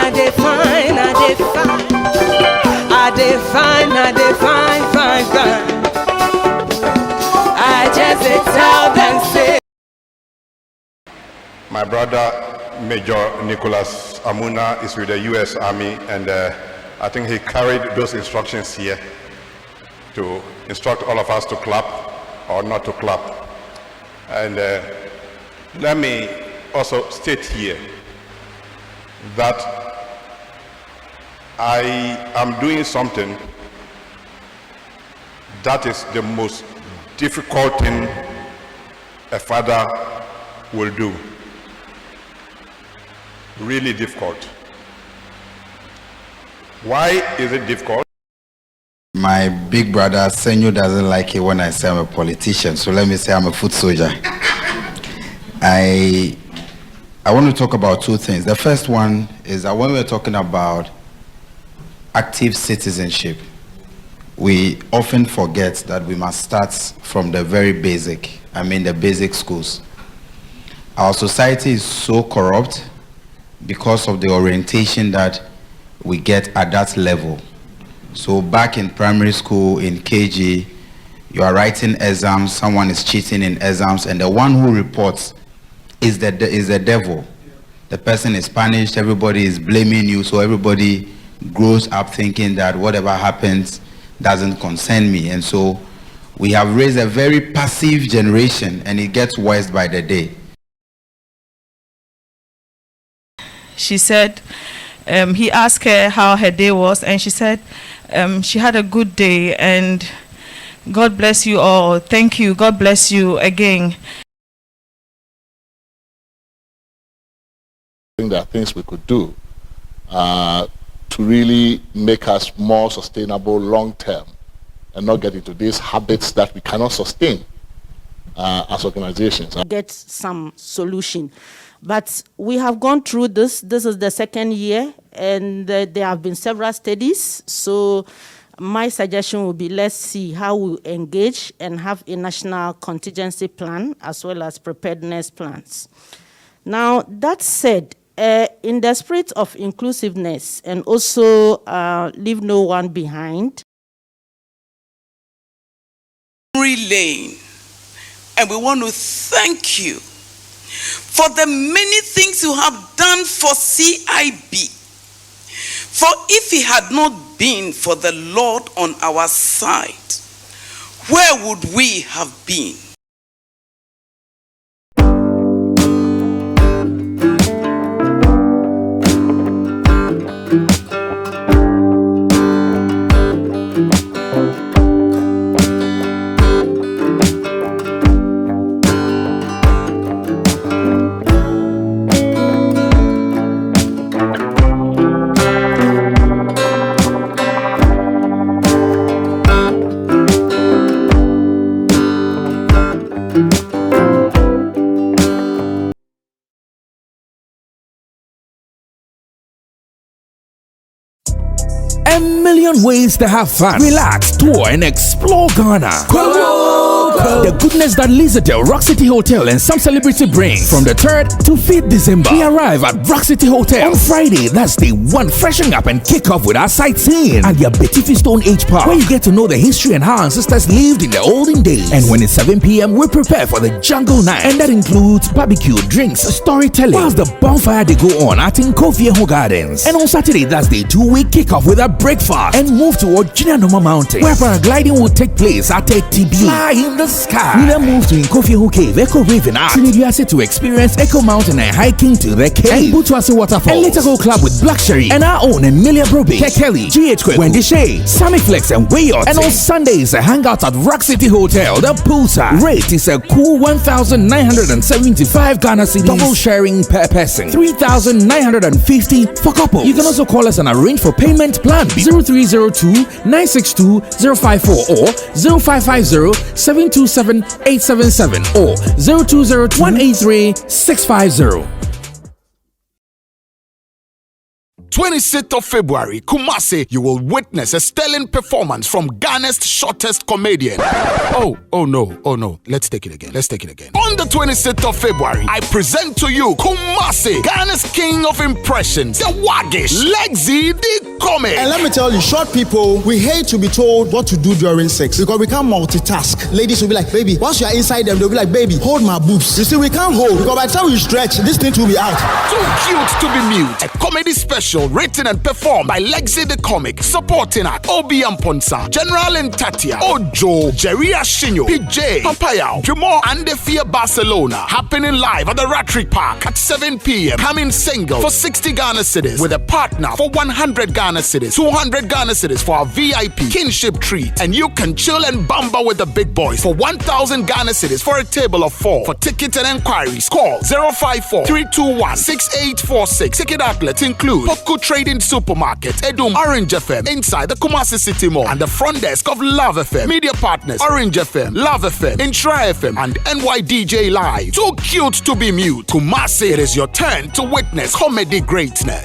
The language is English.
I just tell them say. My brother, Major Nicholas Amuna, is with the U.S. Army, and I think he carried those instructions here to instruct all of us to clap or not to clap. And let me also state here that I am doing something that is the most difficult thing a father will do. Really difficult. Why is it difficult? My big brother Senyo doesn't like it when I say I'm a politician, so let me say I'm a foot soldier. I want to talk about two things. The first one is that when we're talking about active citizenship, we often forget that we must start from the very basic, the basic schools. Our society is so corrupt because of the orientation that we get at that level. So back in primary school, in KG, you are writing exams, someone is cheating in exams, and the one who reports is the devil. The person is punished, everybody is blaming you, so everybody grows up thinking that whatever happens doesn't concern me. And so we have raised a very passive generation, and it gets worse by the day. She said, he asked her how her day was, and she said she had a good day, and God bless you all. Thank you. God bless you again. I think there are things we could do to really make us more sustainable long term and not get into these habits that we cannot sustain as organizations. Get some solution. But we have gone through this. This is the second year, and there have been several studies. So my suggestion would be, let's see how we engage and have a national contingency plan as well as preparedness plans. Now, that said, in the spirit of inclusiveness and also leave no one behind. Lane, and we want to thank you for the many things you have done for CIB. For if it had not been for the Lord on our side, where would we have been? A million ways to have fun, relax, tour, and explore Ghana. The goodness that Lizardale Rock City Hotel and some celebrity bring. From the 3rd to 5th December, we arrive at Rock City Hotel on Friday. That's day 1. Freshen up and kick off with our sightseeing at the Betifi Stone Age Park, where you get to know the history and how our ancestors lived in the olden days. And when it's 7 p.m, we prepare for the Jungle Night, and that includes barbecue, drinks, storytelling, whilst the bonfire they go on at Nkofieho Gardens. And on Saturday, that's day 2, we kick off with a breakfast and move toward Jinanoma Mountain, where paragliding will take place at TB. Fly in the sky. We then move to Nkofieho Cave, Echo Raven Arc, Trinidad to experience Echo Mountain and hiking to the cave, and Butuasi Waterfall, and later go club with Black Sherry and our own Emilia Brobe, Kekeli, GH Quick, Wendy Shea, Sammy Flex, and Wayot. And on Sundays, a hangout at Rock City Hotel, the poolside. Rate is a cool 1,975 Ghana cedis, double sharing per person, 3,950 for couple. You can also call us and arrange for payment plan 0302-962-054 or 0550-727-877 or 0202-183-650. 26th of February, Kumasi, you will witness a sterling performance from Ghana's shortest comedian. Oh no. Let's take it again. On the 26th of February, I present to you Kumasi, Ghana's king of impressions, the waggish, Lexi the comic. And let me tell you, short people, we hate to be told what to do during sex because we can't multitask. Ladies will be like, baby, once you are inside them, they'll be like, baby, hold my boobs. You see, we can't hold because by the time we stretch, this thing will be out. Too cute to be mute. A comedy special written and performed by Lexi the comic, supporting act Obi Amponsa, General Ntatia, Ojo, Jerry Ashinyo, PJ, Papaya, Jumo, and the Fear Barcelona. Happening live at the Rattrick Park at 7 p.m. Coming single for 60 Ghana cedis with a partner for 100 Ghana cedis, 200 Ghana cedis for our VIP kinship treat, and you can chill and bamba with the big boys for 1,000 Ghana cedis for a table of 4. For tickets and enquiries, call 054-321-6846. Ticket outlets include Poku Trading Supermarket, Edum, Orange FM, inside the Kumasi City Mall, and the front desk of Love FM. Media partners, Orange FM, Love FM, Intra FM, and NYDJ Live. Too cute to be mute. Kumasi, it is your turn to witness comedy greatness.